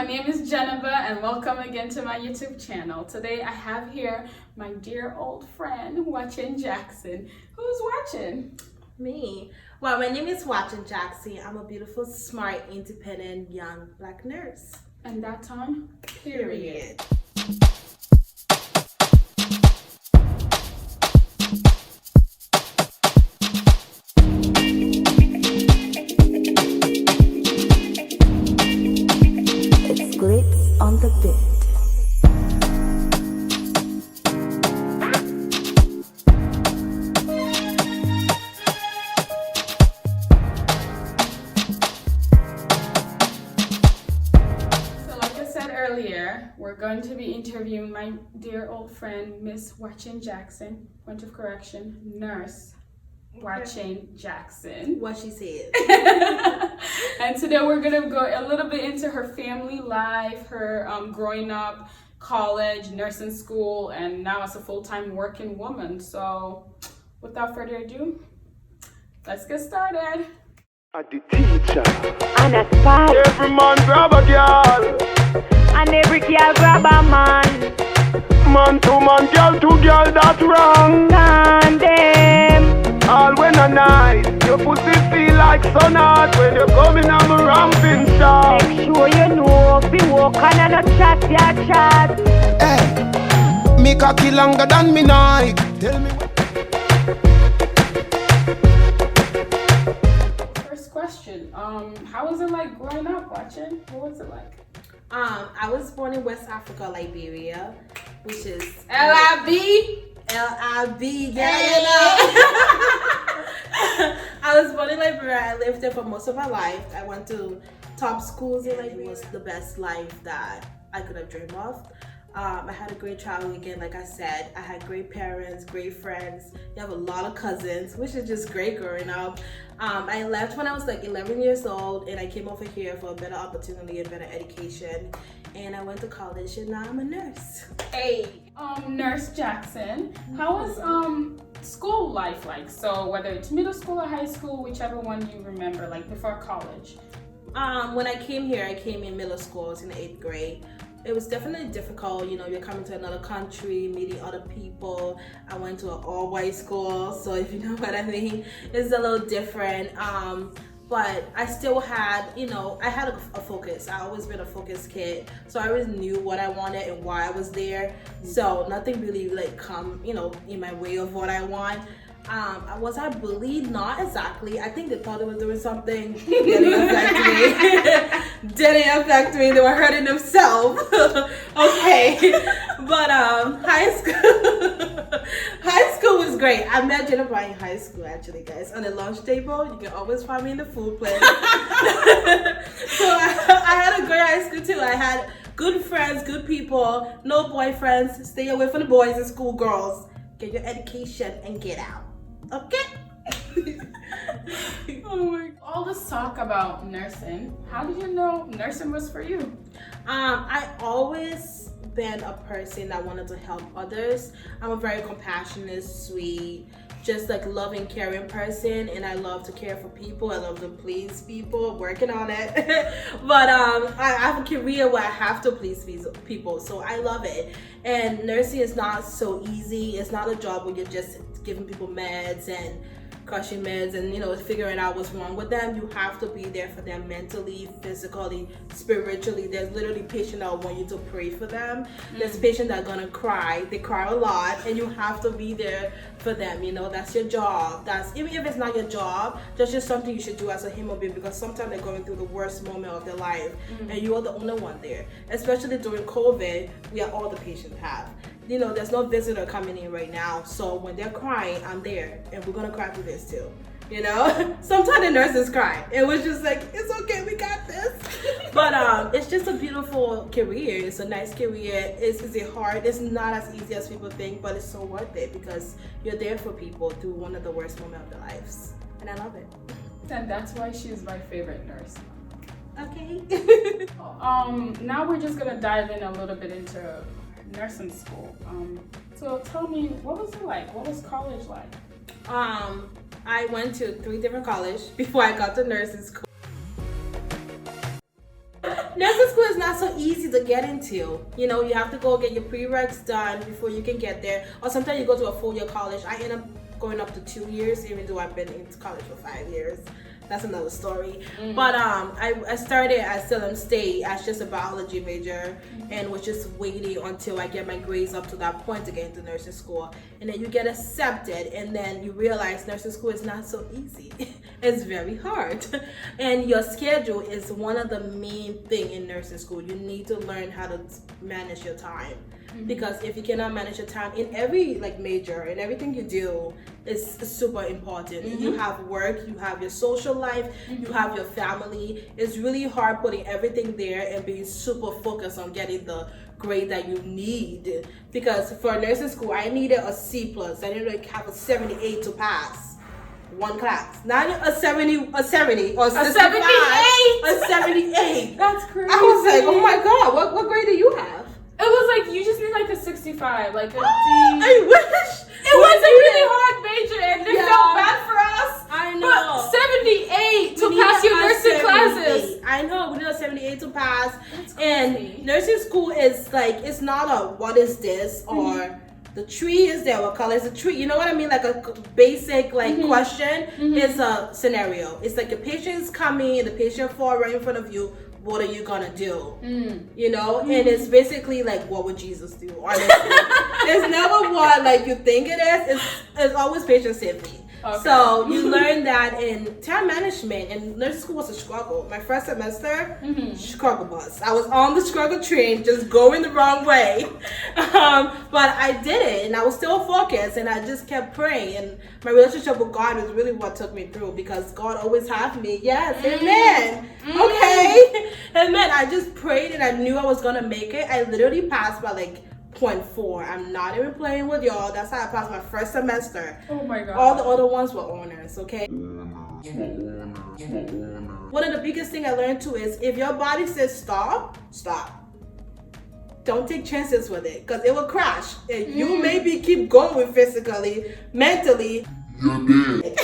name is Geneva and welcome again to my YouTube channel. Today I have here my dear old friend, Watchen Jackson. Who's Watchen? Me. Well, my name is Watchen Jackson. I'm a beautiful, smart, independent, young black nurse. And that's on period. Glitz on the bit. So like I said earlier, we're going to be interviewing my dear old friend, Miss Watchen Jackson, point of correction, nurse Watchen Jackson. What she said. And today we're gonna go a little bit into her family life, her growing up, college, nursing school, and now as a full-time working woman. So without further ado, let's get started. At the teacher. And a spy. Every man grab a girl. And every girl grab a man. Man to man, girl to girl, that's wrong. Tandem. All when a night, your pussy feel like sun hot when you're coming on the ramping shop. Make sure you know if you walk and not chat, ya chat. Hey, me cocky longer than me night. Tell me First question, how was it like growing up, Watchen? What was it like? I was born in West Africa, Liberia, which is L-I-B? L-I-B, yeah, you know. I was born in Liberia. I lived there for most of my life. I went to top schools in Liberia. It was the best life that I could have dreamed of. I had a great childhood again, like I said. I had great parents, great friends. You have a lot of cousins, which is just great growing up. I left when I was like 11 years old, and I came over here for a better opportunity and better education. And I went to college, and now I'm a nurse. Hey, Nurse Jackson, how was school life like? So whether it's middle school or high school, whichever one you remember, like before college. When I came here, I came in middle school. I was in the 8th grade. It was definitely difficult. You know, you're coming to another country, meeting other people. I went to an all-white school, so if you know what I mean, it's a little different. But I still had, you know, I had a focus. I always been a focused kid, so I always knew what I wanted and why I was there. So nothing really like come, you know, in my way of what I want. Was I bullied? Not exactly. I think they thought they were doing something. Didn't affect me. Didn't affect me. They were hurting themselves. Okay. But high school was great. I met Jennifer in high school, actually, guys. On the lunch table, you can always find me in the food place. So I had a great high school too. I had good friends, good people, no boyfriends. Stay away from the boys and school girls. Get your education and get out. Okay? Oh my! All this talk about nursing. How did you know nursing was for you? I always been a person that wanted to help others. I'm a very compassionate, sweet, just like loving, caring person, and I love to care for people. I love to please people. Working on it, but I have a career where I have to please people, so I love it. And nursing is not so easy. It's not a job where you're just giving people meds and crushing meds and, you know, figuring out what's wrong with them. You have to be there for them mentally, physically, spiritually. There's literally patients that want you to pray for them. There's patients that are gonna cry. They cry a lot, and you have to be there for them. You know, that's your job. That's, even if it's not your job, that's just something you should do as a human being, because sometimes they're going through the worst moment of their life, and you are the only one there. Especially during COVID, we are all the patients have. You know, there's no visitor coming in right now, so when they're crying, I'm there, and we're gonna cry through this too. You know, sometimes the nurses cry. It was just like, it's okay, we got this. But it's just a beautiful career. It's a nice career. Is it hard? It's not as easy as people think, but it's so worth it because you're there for people through one of the worst moments of their lives, and I love it. And that's why she's my favorite nurse. Okay. Now we're just gonna dive in a little bit into nursing school. So tell me, what was it like? What was college like? I went to 3 different colleges before I got to nursing school. nursing school is not so easy to get into. You know, you have to go get your prereqs done before you can get there. Or sometimes you go to a full year college. I end up going up to 2 years, even though I've been in college for 5 years. That's another story. But I started at Salem State as just a biology major and was just waiting until I get my grades up to that point to get into nursing school. And then you get accepted, and then you realize nursing school is not so easy. It's very hard. And your schedule is one of the main thing in nursing school. You need to learn how to manage your time. Because if you cannot manage your time in every major and everything you do is super important. You have work, you have your social life, you have your family. It's really hard putting everything there and being super focused on getting the grade that you need. Because for nursing school, I needed a C+. I needed to have a 78 to pass one class, not a 70 or 65, a 78. That's crazy. I was like, oh my god, what grade do you have? It was like you just need like a 65, like a D. I wish It was a really hard major, and it felt bad for us. I know. But 78 to pass your nursing classes. I know, we need a 78 to pass. That's And crazy. nursing school is it's not a what is this or the tree is there, what color is the tree? You know what I mean? Like a basic question. It's a scenario. It's like the patient is coming and the patient fall right in front of you. What are you gonna do? You know, and it's basically like, what would Jesus do? Honestly, it's never what you think it is. It's always patient safety. Okay. So you learn that in time management, and nursing school was a struggle. My first semester, struggle bus. I was on the struggle train, just going the wrong way. But I did it, and I was still focused, and I just kept praying. And my relationship with God is really what took me through, because God always had me. Yes, amen. Okay, amen. I just prayed, and I knew I was gonna make it. I literally passed by 0.4. I'm not even playing with y'all. That's how I passed my first semester. Oh my god. All the other ones were honors, okay? One of the biggest thing I learned too is if your body says stop, stop. Don't take chances with it, because it will crash. And you maybe keep going physically, mentally. You're dead.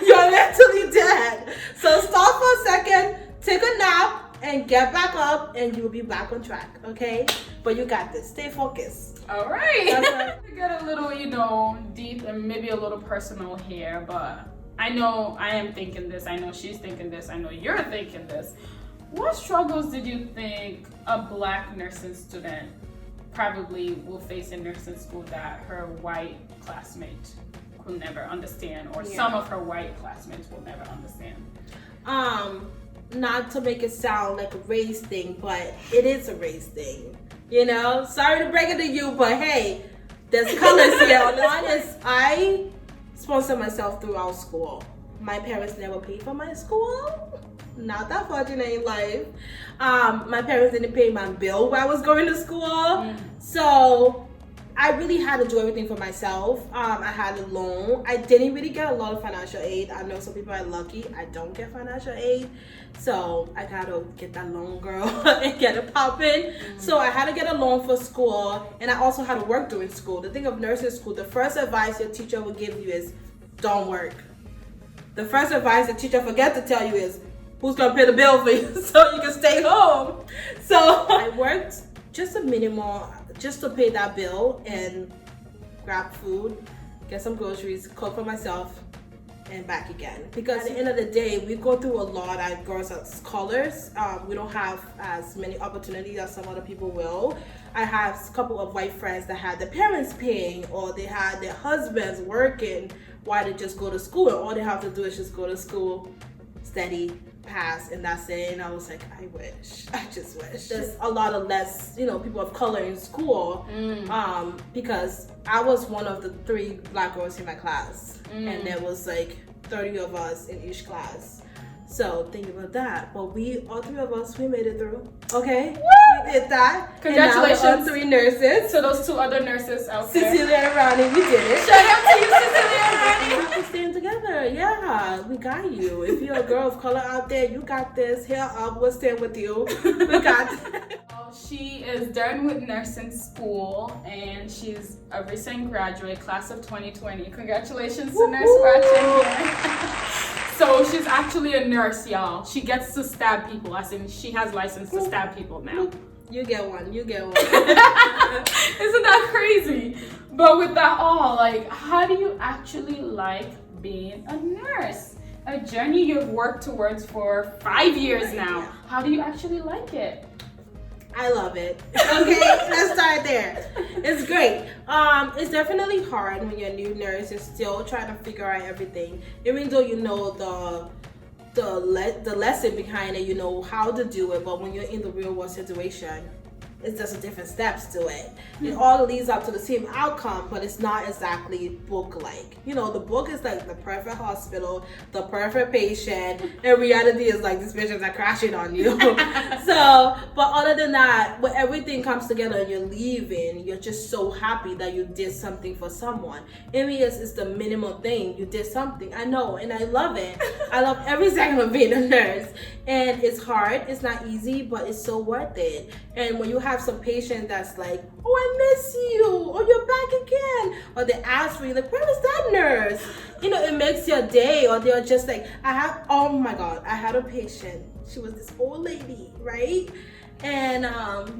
You're mentally dead. So stop for a second, take a nap, and get back up, and you'll be back on track, okay? But you got this. Stay focused. All right. We get a little, deep and maybe a little personal here, but I know I am thinking this. I know she's thinking this. I know you're thinking this. What struggles did you think a Black nursing student probably will face in nursing school that her white classmate could never understand, or some of her white classmates will never understand? Not to make it sound like a race thing, but it is a race thing. Sorry to break it to you, but hey, there's colors here. One is I sponsor myself throughout school. My parents never paid for my school. Not that fortunate in life. My parents didn't pay my bill while I was going to school. So I really had to do everything for myself. I had a loan. I didn't really get a lot of financial aid. I know some people are lucky. I don't get financial aid. So I got to get that loan, girl, and get it popping. So I had to get a loan for school, and I also had to work during school. The thing of nursing school, the first advice your teacher will give you is don't work. The first advice the teacher forget to tell you is who's going to pay the bill for you so you can stay home. So I worked just a minimum just to pay that bill and grab food, get some groceries, cook for myself, and back again. Because at the end of the day, we go through a lot as girls as scholars. We don't have as many opportunities as some other people will. I have a couple of white friends that had their parents paying, or they had their husbands working while they just go to school, and all they have to do is just go to school, study, pass, and that's it. And I was like, I just wish there's a lot of less people of color in school, because I was one of the 3 Black girls in my class, and there was 30 of us in each class. So think about that. But all 3 of us, we made it through. Okay, we did that. Congratulations, and now we're 3 nurses. to those 2 other nurses out there. Cecilia and Ronnie, we did it. Shout out to you, Cecilia and Ronnie. We have to stand together. Yeah, we got you. If you're a girl of color out there, you got this. Hair up, we'll stand with you. We got this. She is done with nursing school, and she's a recent graduate, class of 2020. Congratulations to Nurse Watchen. So she's actually a nurse, y'all. She gets to stab people. As in, she has license to stab people now. You get one. Isn't that crazy? But with that all, like, how do you actually like being a nurse? A journey you've worked towards for 5 years now. How do you actually like it? I love it. Okay, let's start there. It's great. It's definitely hard when you're a new nurse. You're still trying to figure out everything, even though you know the lesson behind it. You know how to do it, but when you're in the real world situation, it's just different steps to it. It all leads up to the same outcome, but it's not exactly book-like. You know, the book is like the perfect hospital, the perfect patient, and reality is like these patients are crashing on you. So, but other than that, when everything comes together and you're leaving, you're just so happy that you did something for someone. It's the minimal thing. You did something. I know, and I love it. I love every second of being a nurse. And it's hard, it's not easy, but it's so worth it. And when you have some patient that's like, oh, I miss you, or you're back again, or they ask for you, like, where is that nurse? You know, it makes your day. Or they're just like, oh my God, I had a patient. She was this old lady, right? And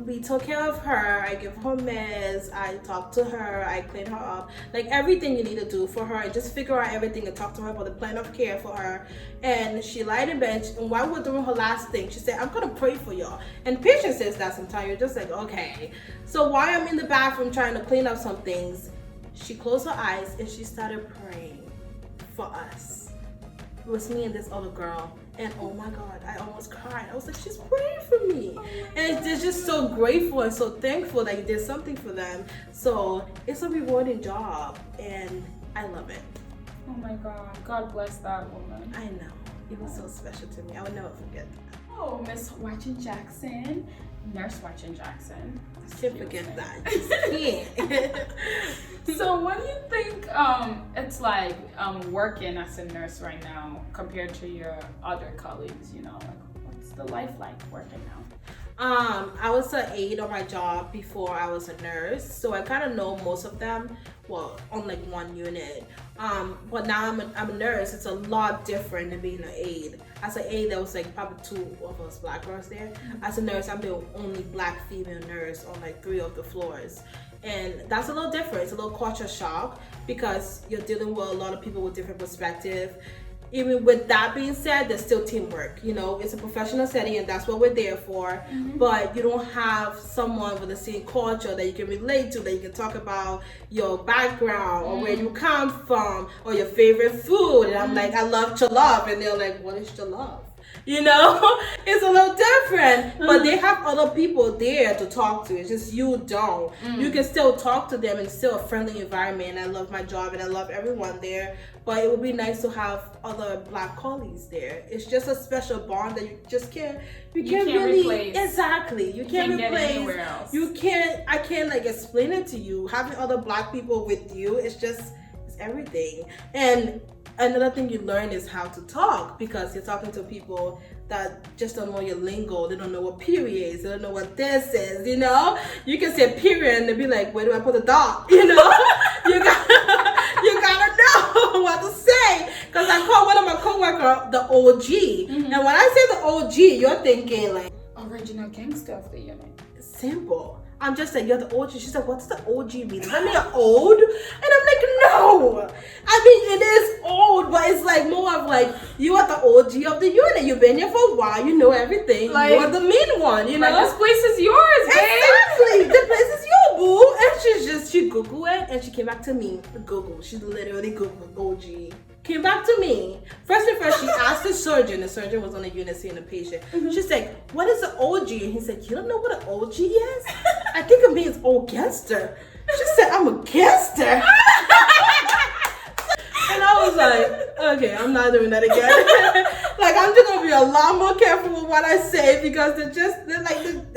we took care of her. I give her meds, I talk to her, I clean her up, like everything you need to do for her, and just figure out everything and talk to her about the plan of care for her. And she lied in bed, and while we're doing her last thing, she said, I'm gonna pray for y'all. And patient says that sometimes. You're just like, okay. So while I'm in the bathroom trying to clean up some things, she closed her eyes and she started praying for us. It was me and this other girl. And oh my God, I almost cried. I was like, she's praying for me. And they're just so grateful and so thankful that you did something for them. So it's a rewarding job, and I love it. Oh my God, God bless that woman. I know. It was so special to me. I will never forget that. Oh, Miss Watchen Jackson, Nurse Watchen Jackson. Can't forget that. Just can't. So what do you think it's like working as a nurse right now compared to your other colleagues? You know, like what's the life like working now? I was an aide on my job before I was a nurse, so I kind of know most of them. Well, on like one unit. But now I'm a nurse. It's a lot different than being an aide. As an aide, there was like probably 2 of us black girls there. As a nurse, I'm the only black female nurse on like 3 of the floors. And that's a little different. It's a little culture shock because you're dealing with a lot of people with different perspectives. Even with that being said, there's still teamwork. You know, it's a professional setting and that's what we're there for. But you don't have someone with the same culture that you can relate to, that you can talk about your background or where you come from or your favorite food. And I'm like, I love jollof. And they're like, what is jollof? You know, it's a little different, but they have other people there to talk to. It's just you don't. You can still talk to them and still a friendly environment. I love my job and I love everyone there, but it would be nice to have other black colleagues there. It's just a special bond that you just can't. You can't really replace. Exactly. You can't get replace. anywhere else. I can't like explain it to you. Having other black people with you, it's everything. And another thing you learn is how to talk, because you're talking to people that just don't know your lingo. They don't know what period is. They don't know what this is, you know? You can say period and they'll be like, where do I put the dot? You know? you gotta know what to say. Because I call one of my coworkers the OG. And when I say the OG, you're thinking like, Original gangster of the unit. simple. I'm just like, you're the OG. She's like, what's the OG mean? Does that mean you're old? And I'm like, no. I mean, it is old, but it's like more of like, you are the OG of the unit. You've been here for a while. You know everything. Like, you are the mean one, you know? Like, this place is yours, babe. Exactly. The place is your boo. And she Googled it and she came back to me. Google. She literally Googled OG. Came back to me. First, she asked the surgeon. The surgeon was on the unit seeing the patient. She's like, what is an OG? And he said, you don't know what an OG is? I think it means old gangster. She said, I'm a gangster. And I was like, okay, I'm not doing that again. Like, I'm just going to be a lot more careful with what I say, because they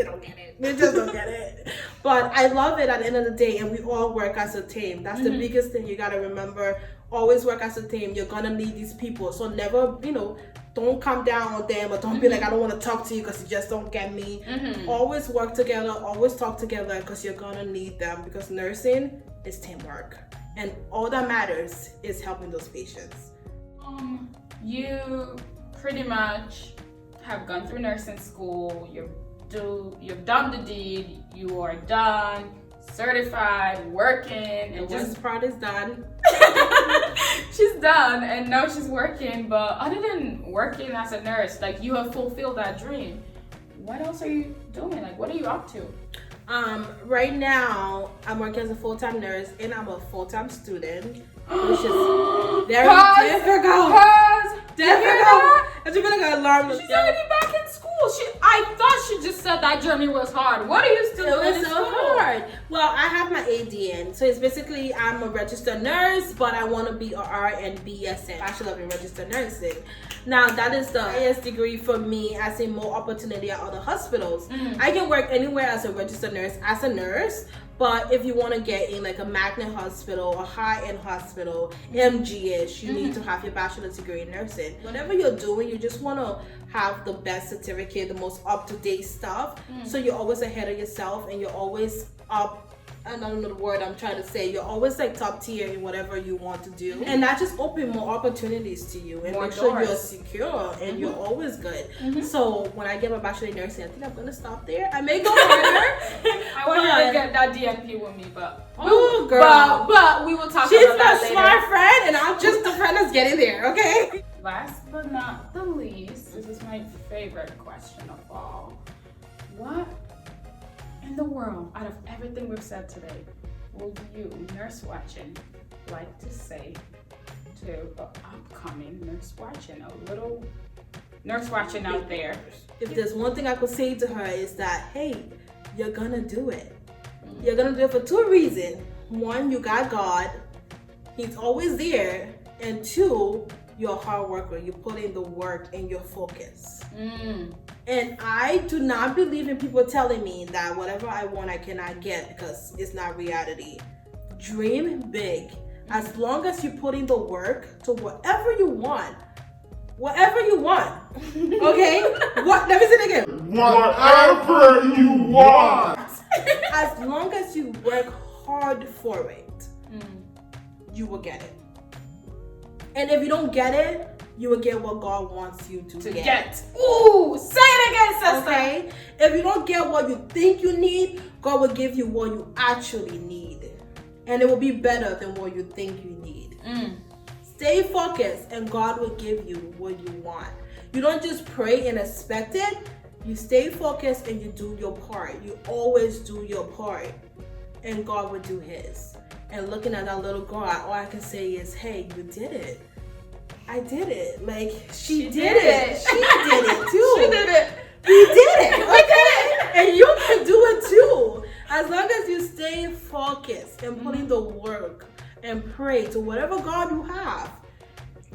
don't get it. They just don't get it. But I love it at the end of the day, and we all work as a team. That's the biggest thing you got to remember. Always work as a team. You're going to need these people. So never, don't come down on them, or don't be like, I don't want to talk to you because you just don't get me. Always work together. Always talk together, because you're going to need them, because nursing is teamwork. And all that matters is helping those patients. You pretty much have gone through nursing school. You've done the deed. You are done, certified, working, and The worst part is done. she's done, and now she's working. But other than working as a nurse, like, you have fulfilled that dream. What else are you doing? Like, what are you up to? Right now, I'm working as a full-time nurse and I'm a full-time student, which is very difficult. Difficult. And you're gonna alarm She's already back in school. I thought she just said that journey was hard. What are you still doing in It was school? so hard. Well, I have my ADN, so it's basically I'm a registered nurse, but I want to be a RN BSN, Bachelor in Registered Nursing. Now that is the highest degree for me. I see more opportunity at other hospitals. I can work anywhere as a registered nurse, as a nurse. But if you want to get in like a magnet hospital, a high-end hospital, MGish, you need to have your bachelor's degree in nursing. Whatever you're doing, you just want to have the best certificate, the most up-to-date stuff. So you're always ahead of yourself and you're always up. I don't know the word I'm trying to say. You're always like top tier in whatever you want to do. And that just opens more opportunities to you and More make sure doors. you're secure and you're always good. So when I get my bachelor in nursing, I think I'm going to stop there. I may go further. I want her to get that DNP with me, but Oh, girl. but we will talk She's about my that later. smart friend, and I'm just the friend that's getting there, okay? Last but not the least, this is my favorite question of all. What in the world, out of everything we've said today, would you, Nurse Watchen, like to say to the upcoming Nurse Watchen, a little Nurse Watchen out there? If there's one thing I could say to her is that, hey, you're gonna do it. You're gonna do it for two reasons. One, you got God. He's always there. And two, you're a hard worker. You put in the work and you're focused. And I do not believe in people telling me that whatever I want I cannot get, because it's not reality. Dream big. As long as you put in the work to whatever you want. Whatever you want. Okay? What? Let me say it again. Whatever you want. As long as you work hard for it, you will get it. And if you don't get it, you will get what God wants you to get. Ooh, say it again, sister. Okay? If you don't get what you think you need, God will give you what you actually need. And it will be better than what you think you need. Stay focused and God will give you what you want. You don't just pray and expect it. You stay focused and you do your part. You always do your part. And God will do his. And looking at that little girl, all I can say is, hey, you did it. I did it. Like, she did it. She did it too. She did it. We did it. Okay? And you can do it too. As long as you stay focused and put in the work and pray to whatever God you have.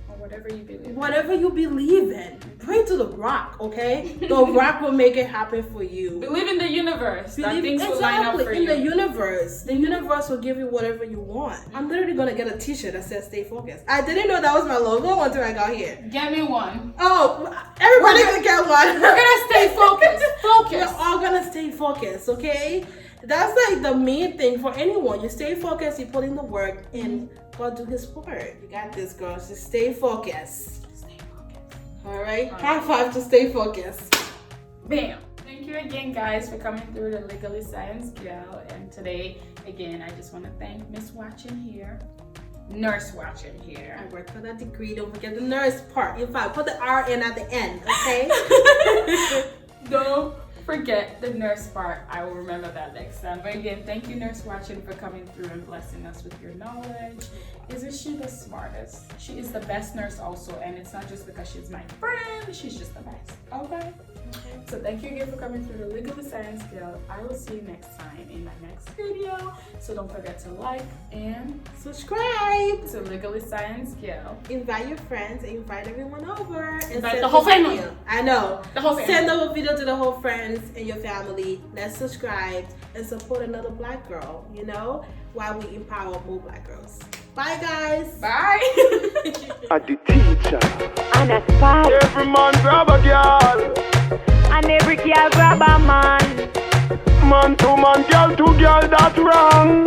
Or whatever you believe in. Whatever you believe in. Pray to the rock, okay? The rock will make it happen for you. Believe in the universe. That Believe things will line up for in you. the universe. The universe will give you whatever you want. I'm literally gonna get a t-shirt that says stay focused. I didn't know that was my logo until I got here. Get me one. Oh, everybody can get one. We're gonna stay focused. We're Focus. all gonna stay focused, okay? That's like the main thing for anyone. You stay focused, you put in the work, and God do his part. You got this, girl. Just stay focused. Stay focused. All right? High five to stay focused. Bam. Thank you again, guys, for coming through the Legally Science Girl. And today, again, I just want to thank Miss Watchen here, Nurse Watchen here. I work for that degree. Don't forget the nurse part. In fact, put the RN at the end, okay? Don't forget the nurse part. I will remember that next time. But again, thank you, Nurse Watchen, for coming through and blessing us with your knowledge. Isn't she the smartest? She is the best nurse also, and it's not just because she's my friend, she's just the best. Okay? So thank you again for coming through the Legally Science Girl. I will see you next time in my next video. So don't forget to like and Subscribe. to Legally Science Girl. Invite your friends and invite everyone over. And Invite send the whole this family. video. I know. The whole family. Send the video to the whole friends and your family. Let's subscribe and support another black girl, you know, while we empower more black girls. Bye, guys. Bye. At the teacher. And a spy. Every man grab a girl. And every girl grab a man. Man to man, girl to girl, that's wrong.